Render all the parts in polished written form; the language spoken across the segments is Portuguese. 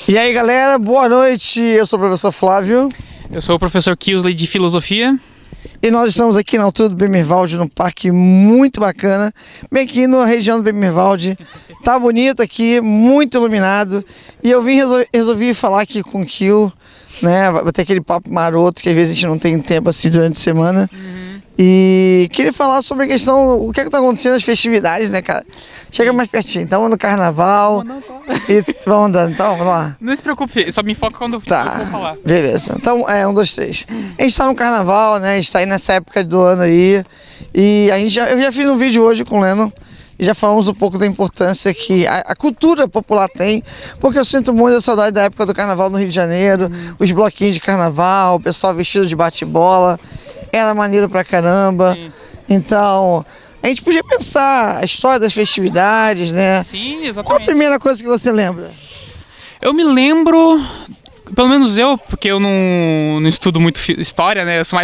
E aí galera, boa noite, eu sou o professor Flávio. Eu sou o professor Kilsley de Filosofia. E nós estamos aqui na altura do Bemirwald, num parque muito bacana, bem aqui na região do Bemirwald. Tá bonito aqui, muito iluminado. E eu resolvi falar aqui com o Kil, né, vai ter aquele papo maroto que às vezes a gente não tem tempo assim durante a semana. E queria falar sobre a questão, o que é que tá acontecendo nas festividades, né, cara? Chega mais pertinho, estamos no carnaval. E vamos andando, então, vamos lá. Não se preocupe, só me foca quando eu vou falar. Beleza, então 1, 2, 3. A gente tá no carnaval, né, a gente tá aí nessa época do ano aí. E eu já fiz um vídeo hoje com o Leno. E já falamos um pouco da importância que a cultura popular tem, porque eu sinto muita saudade da época do carnaval no Rio de Janeiro, os bloquinhos de carnaval, o pessoal vestido de bate-bola, era maneiro pra caramba. Sim. Então, a gente podia pensar a história das festividades, né? Sim, exatamente. Qual a primeira coisa que você lembra? Eu me lembro, pelo menos eu, porque eu não estudo muito história, né? Eu sou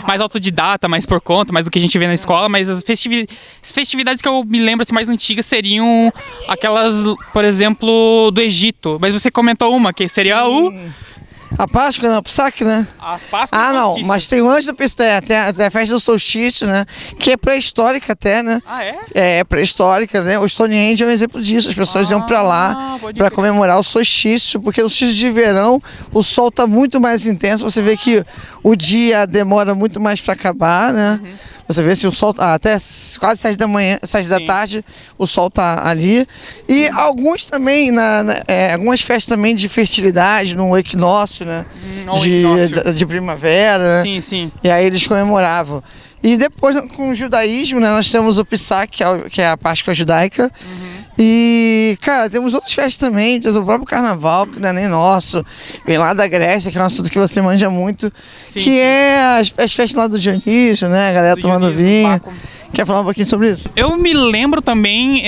mais autodidata, mais por conta, mais do que a gente vê na escola, mas as festividades que eu me lembro assim, mais antigas seriam aquelas, por exemplo, do Egito. Mas você comentou uma, que seria A Páscoa, não, o Psaque, né? A Páscoa não, mas tem o antes do Pisté, tem a festa do solstício, né? Que é pré-histórica até, né? Ah, é? É pré-histórica, né? O Stonehenge é um exemplo disso. As pessoas iam pra lá pra comemorar o solstício, porque no solstício de verão o sol tá muito mais intenso. Você vê que o dia demora muito mais pra acabar, né? Você vê se o sol até quase 7 da manhã, 7 da tarde, o sol tá ali. E alguns também, algumas festas também de fertilidade, no equinócio, né? De primavera, né? Sim, sim. E aí eles comemoravam. E depois, com o judaísmo, né, nós temos o Pessach, que é a Páscoa judaica. E, cara, temos outras festas também, temos o próprio carnaval, que não é nem nosso. Vem lá da Grécia, que é um assunto que você manja muito. Sim, que é as festas lá do Dionísio, né? A galera tomando vinho. Quer falar um pouquinho sobre isso? Eu me lembro também,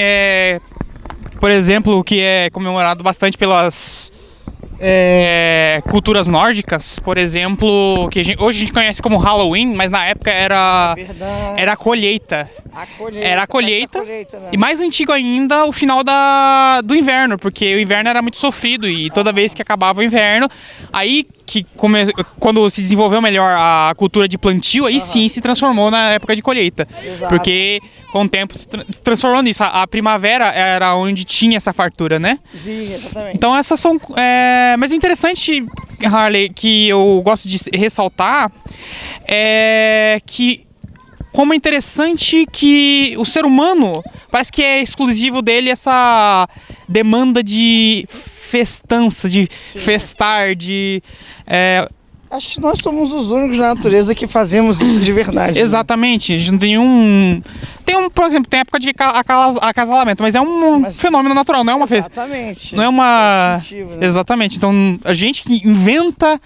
por exemplo, que é comemorado bastante pelas culturas nórdicas, por exemplo, que hoje a gente conhece como Halloween, mas na época era a colheita. Era a colheita, né? E mais antigo ainda o final do inverno, porque o inverno era muito sofrido e toda vez que acabava o inverno, aí quando se desenvolveu melhor a cultura de plantio, aí sim se transformou na época de colheita. Exato. Porque com o tempo se transformou nisso. A primavera era onde tinha essa fartura, né? Sim, exatamente. Então essas são... mas é interessante, Harley, que eu gosto de ressaltar, que como é interessante que o ser humano, parece que é exclusivo dele essa demanda de festança, de festar, de... Acho que nós somos os únicos na natureza que fazemos isso de verdade. Exatamente, a gente não tem por exemplo, tem época de acasalamento, mas é um fenômeno natural, não é uma festa. Exatamente. Não é uma... Instintivo, né? Exatamente, então a gente que inventa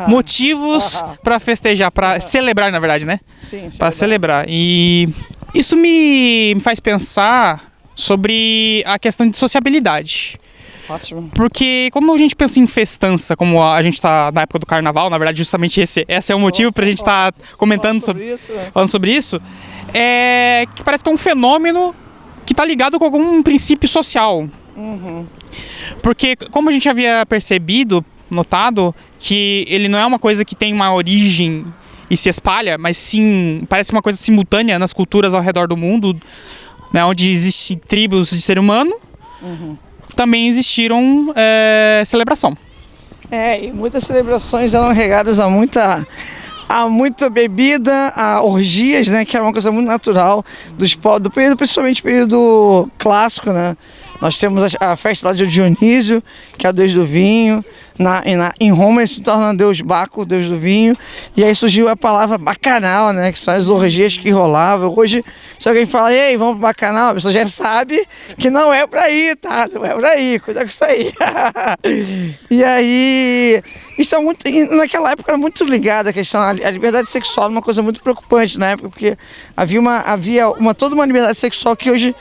motivos para festejar, para celebrar, na verdade, né? Sim, para celebrar. E isso me faz pensar sobre a questão de sociabilidade. Ótimo. Porque quando a gente pensa em festança, como a gente está na época do carnaval, na verdade justamente esse é o motivo para a gente estar comentando falando sobre isso, que parece que é um fenômeno que está ligado com algum princípio social. Porque como a gente havia notado, que ele não é uma coisa que tem uma origem e se espalha, mas sim parece uma coisa simultânea nas culturas ao redor do mundo, né, onde existem tribos de ser humano. Também existiram celebração. E muitas celebrações eram regadas a muita bebida, a orgias, né, que era uma coisa muito natural do período, principalmente período clássico, né? Nós temos a festa lá de Dionísio, que é o deus do vinho. Em Roma ele se torna deus Baco, o deus do vinho. E aí surgiu a palavra bacanal, né? Que são as orgias que rolavam. Hoje, se alguém fala, ei, vamos pro bacanal, a pessoa já sabe que não é pra ir, tá? Não é pra ir, cuidado com isso aí. E aí, isso é muito... Naquela época era muito ligado a questão, a liberdade sexual era uma coisa muito preocupante na época, porque havia toda uma liberdade sexual que hoje...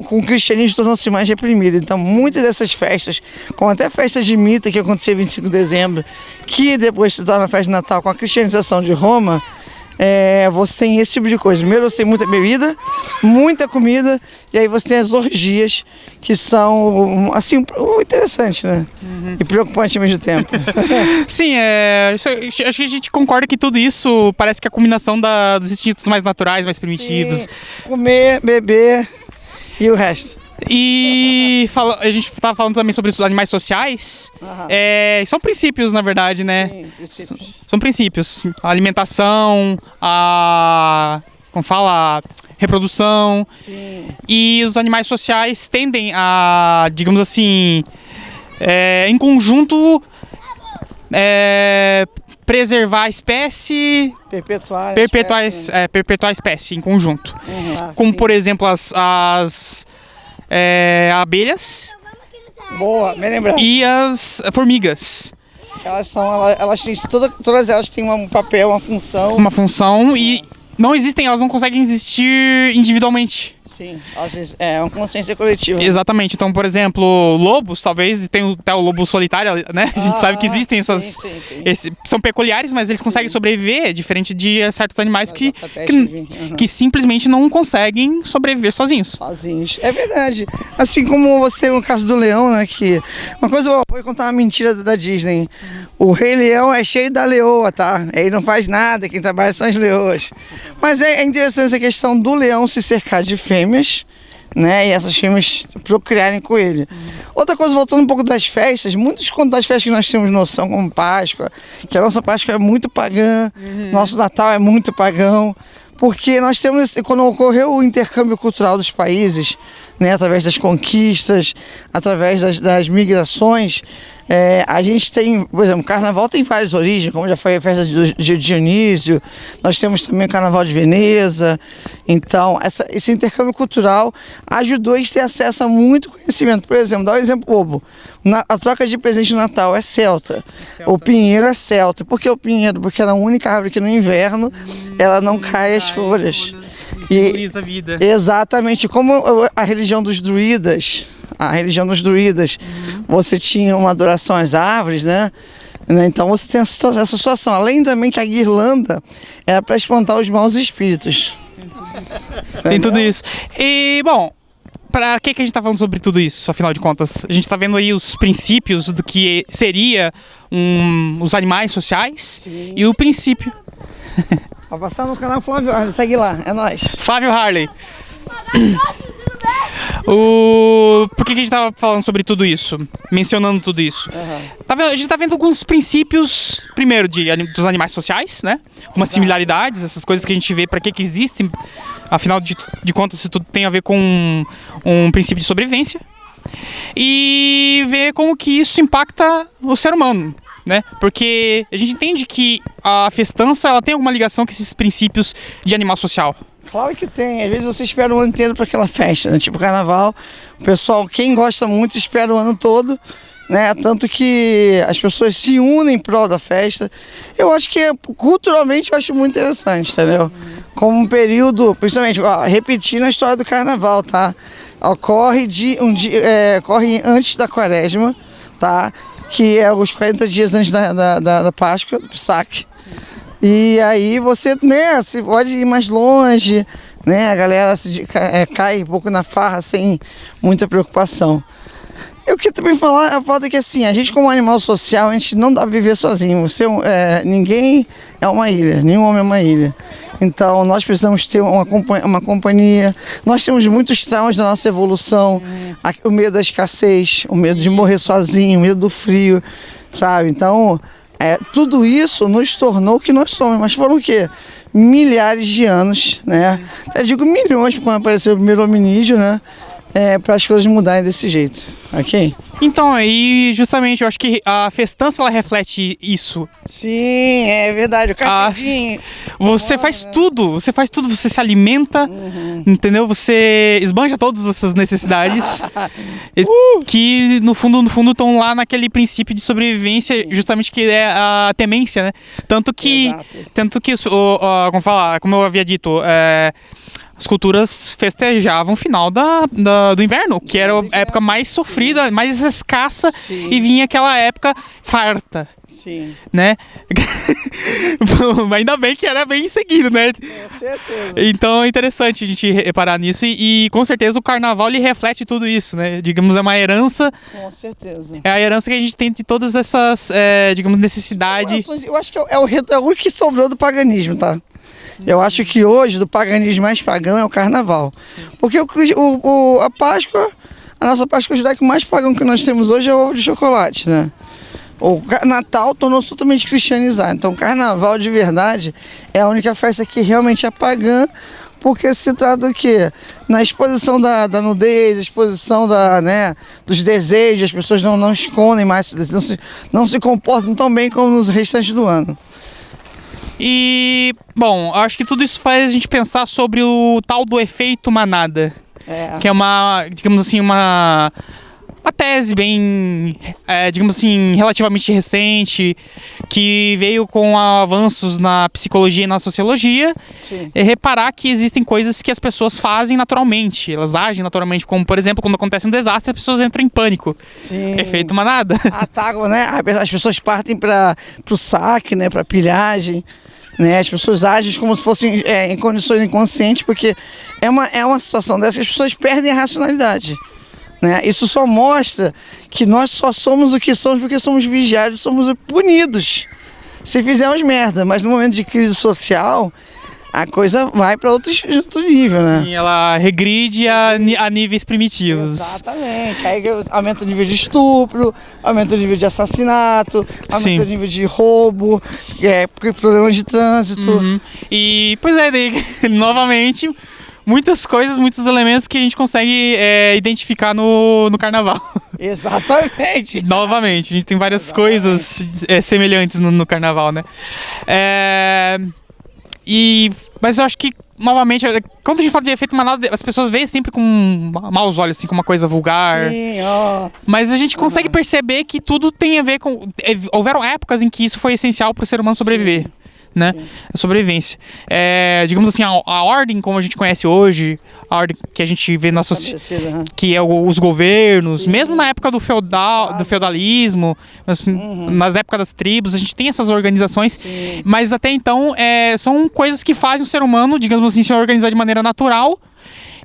com o cristianismo tornou-se mais reprimido. Então muitas dessas festas, como até festas de Mita que acontecia 25 de dezembro, que depois se torna a festa de Natal com a cristianização de Roma, você tem esse tipo de coisa. Primeiro você tem muita bebida, muita comida, e aí você tem as orgias, que são, assim, interessante, né? E preocupante ao mesmo tempo. Sim, acho que a gente concorda que tudo isso parece que é a combinação dos instintos mais naturais, mais primitivos. Sim, comer, beber e o resto. E a gente estava falando também sobre os animais sociais. São princípios, na verdade, né? Sim, princípios. São princípios. A alimentação, como fala, reprodução. Sim. E os animais sociais tendem a, digamos assim, em conjunto, preservar a espécie, perpetuar a espécie em conjunto. Como, sim. por exemplo, as abelhas. Boa, bem lembrado. E as formigas. Elas têm, todas elas têm um papel, uma função. Uma função e elas não conseguem existir individualmente. Sim, é uma consciência coletiva. Exatamente. Então, por exemplo, lobos, talvez, tem até o lobo solitário, né? A gente sabe que existem essas... Sim. São peculiares, mas eles conseguem sobreviver, diferente de certos animais que simplesmente não conseguem sobreviver sozinhos. É verdade. Assim como você tem o caso do leão, né? Que uma coisa, eu vou contar uma mentira da Disney. O Rei Leão é cheio da leoa, tá? Ele não faz nada, quem trabalha são as leoas. Mas é interessante essa questão do leão se cercar de fêmeas, né? E essas fêmeas procriarem com ele. Outra coisa, voltando um pouco das festas, muitos das festas que nós temos noção, como Páscoa, que a nossa Páscoa é muito pagã, nosso Natal é muito pagão, porque nós temos, quando ocorreu o intercâmbio cultural dos países, né, através das conquistas, através das migrações, a gente tem, por exemplo, o carnaval tem várias origens, como já foi a festa de Dionísio, nós temos também o carnaval de Veneza. Então, esse intercâmbio cultural ajudou a gente ter acesso a muito conhecimento. Por exemplo, dá um exemplo bobo, a troca de presente de Natal é celta, o pinheiro é celta. Por que o pinheiro? Porque era a única árvore que no inverno ela não cai as folhas. Simboliza a vida. Exatamente, como a religião dos druidas, você tinha uma adoração às árvores, né? Então você tem essa situação. Além também que a guirlanda era para espantar os maus espíritos. Tem tudo isso. E, bom, para que a gente está falando sobre tudo isso, afinal de contas? A gente está vendo aí os princípios do que seria os animais sociais. Sim. E o princípio. Vai passar no canal Flávio Harley, segue lá, é nóis. Flávio Harley. Por que a gente estava falando sobre tudo isso? Mencionando tudo isso? A gente está vendo alguns princípios, primeiro, dos animais sociais, né? Umas similaridades, essas coisas que a gente vê, para que existem. Afinal de contas, isso tudo tem a ver com um princípio de sobrevivência. E ver como que isso impacta o ser humano, né? Porque a gente entende que a festança ela tem alguma ligação com esses princípios de animal social. Claro que tem, às vezes você espera o ano inteiro para aquela festa, né? Tipo carnaval, o pessoal, quem gosta muito, espera o ano todo, né? Tanto que as pessoas se unem em prol da festa. Eu acho que culturalmente eu acho muito interessante, entendeu? Como um período, principalmente, repetindo a história do carnaval, tá? Ocorre corre antes da quaresma, tá? Que é os 40 dias antes da Páscoa, do Psaque. E aí você pode ir mais longe, né? A galera cai um pouco na farra sem muita preocupação. Eu queria também falar, a falta é que assim, a gente como animal social, a gente não dá pra viver sozinho. Ninguém é uma ilha, nenhum homem é uma ilha. Então nós precisamos ter uma companhia. Nós temos muitos traumas da nossa evolução, o medo da escassez, o medo de morrer sozinho, o medo do frio, sabe? Então tudo isso nos tornou o que nós somos, mas foram o quê? Milhares de anos, né? Eu digo milhões quando apareceu o primeiro hominídeo, né? Para as coisas mudarem desse jeito, ok? Então, aí justamente eu acho que a festança ela reflete isso. Sim, é verdade. O carpedinho. Você faz tudo, você se alimenta, entendeu? Você esbanja todas essas necessidades que no fundo estão lá naquele princípio de sobrevivência, justamente que é a temência, né? Tanto que como eu havia dito, as culturas festejavam o final do inverno, que era a época mais sofrida, mais escassa, Sim. e vinha aquela época farta, Sim, né? Ainda bem que era bem seguido, né? com certeza. Então é interessante a gente reparar nisso e com certeza o carnaval ele reflete tudo isso, né? Digamos, é uma herança, Com certeza. é a herança que a gente tem de todas essas, digamos, necessidade. Eu acho que é o que sobrou do paganismo, tá? Eu acho que hoje, do paganismo mais pagão, é o carnaval. Porque a Páscoa, a nossa Páscoa judaica, o mais pagão que nós temos hoje é o ovo de chocolate, né? O Natal tornou-se totalmente cristianizado. Então, o carnaval de verdade é a única festa que realmente é pagã, porque se trata do quê? Na exposição da nudez, exposição dos desejos, as pessoas não escondem mais, não se comportam tão bem como nos restantes do ano. E, bom, acho que tudo isso faz a gente pensar sobre o tal do efeito manada, que é uma, digamos assim, uma tese bem, digamos assim, relativamente recente, que veio com avanços na psicologia e na sociologia, Sim. é reparar que existem coisas que as pessoas fazem naturalmente, elas agem naturalmente, como, por exemplo, quando acontece um desastre, as pessoas entram em pânico. Sim. Efeito manada. Atacam, né? As pessoas partem para o saque, né? Para pilhagem. Né? As pessoas agem como se fossem em condições inconscientes, porque é uma situação dessa que as pessoas perdem a racionalidade. Né? Isso só mostra que nós só somos o que somos porque somos vigiados, somos punidos se fizermos merda. Mas no momento de crise social, a coisa vai para outro nível, né? E ela regride a níveis primitivos. Exatamente. Aí aumenta o nível de estupro, aumenta o nível de assassinato, aumenta Sim. o nível de roubo, problemas de trânsito. Uhum. E, pois é, daí, novamente, muitos elementos que a gente consegue identificar no carnaval. Exatamente. Novamente, a gente tem várias coisas semelhantes no carnaval, né? Mas eu acho que, novamente, quando a gente fala de efeito manada, as pessoas veem sempre com maus olhos, assim, como uma coisa vulgar. Sim, ó. Mas a gente consegue perceber que tudo tem a ver com... Houveram épocas em que isso foi essencial para o ser humano sobreviver. Né? A sobrevivência. Digamos assim, a ordem como a gente conhece hoje, a ordem que a gente vê na sociedade, que é os governos, mesmo na época do feudalismo, nas épocas das tribos, a gente tem essas organizações, mas até então são coisas que fazem o ser humano, digamos assim, se organizar de maneira natural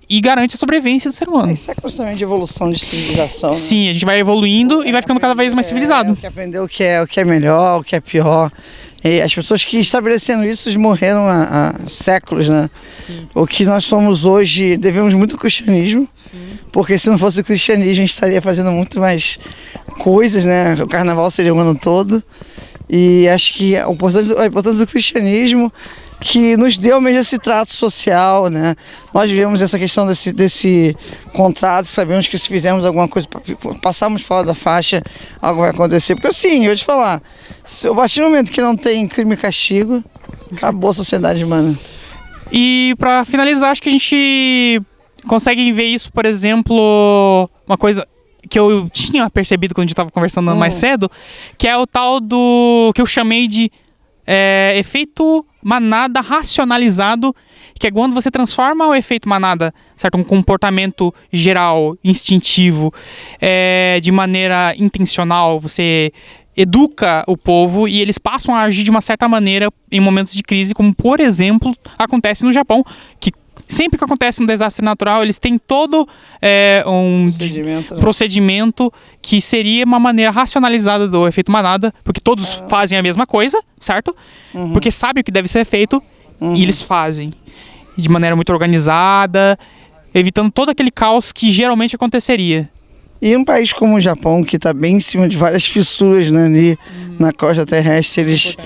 e garante a sobrevivência do ser humano. Isso é questão de evolução de civilização. Né? Sim, a gente vai evoluindo e vai ficando cada vez mais civilizado. Que aprendeu o que é melhor, o que é pior. E as pessoas que estabeleceram isso morreram há séculos, né? Sim. O que nós somos hoje, devemos muito ao cristianismo, porque se não fosse o cristianismo a gente estaria fazendo muito mais coisas, né? O carnaval seria o ano todo. E acho que a importância do cristianismo que nos deu mesmo esse trato social, né? Nós vivemos essa questão desse contrato, sabemos que se fizermos alguma coisa, passarmos fora da faixa, algo vai acontecer. Porque assim, eu vou te falar, a partir do momento que não tem crime e castigo, acabou a sociedade, mano. E pra finalizar, acho que a gente consegue ver isso, por exemplo, uma coisa que eu tinha percebido quando a gente estava conversando mais cedo, que é o tal do que eu chamei de efeito manada racionalizado, que é quando você transforma o efeito manada, certo, um comportamento geral, instintivo, de maneira intencional, você educa o povo e eles passam a agir de uma certa maneira em momentos de crise, como por exemplo acontece no Japão, que sempre que acontece um desastre natural, eles têm todo um procedimento que seria uma maneira racionalizada do efeito manada, porque todos fazem a mesma coisa, certo? Porque sabem o que deve ser feito e eles fazem de maneira muito organizada, evitando todo aquele caos que geralmente aconteceria. E um país como o Japão, que está bem em cima de várias fissuras, né, ali na costa terrestre, eles...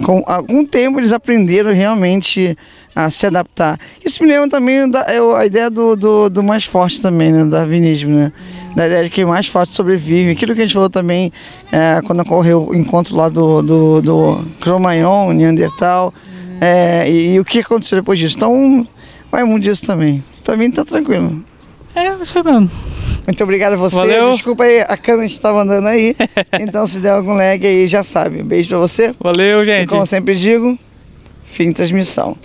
Com algum tempo eles aprenderam realmente a se adaptar. Isso me lembra também a ideia do mais forte também, né? Do darwinismo, né? Da ideia de que o mais forte sobrevive. Aquilo que a gente falou também quando ocorreu o encontro lá do Cro-Magnon, Neandertal, e o que aconteceu depois disso. Então vai muito disso também. Pra mim tá tranquilo. Isso aí mesmo. Muito obrigado a você. Valeu. Desculpa aí, a câmera estava andando aí. Então, se der algum lag aí, já sabe. Um beijo pra você. Valeu, gente. E como eu sempre digo, fim de transmissão.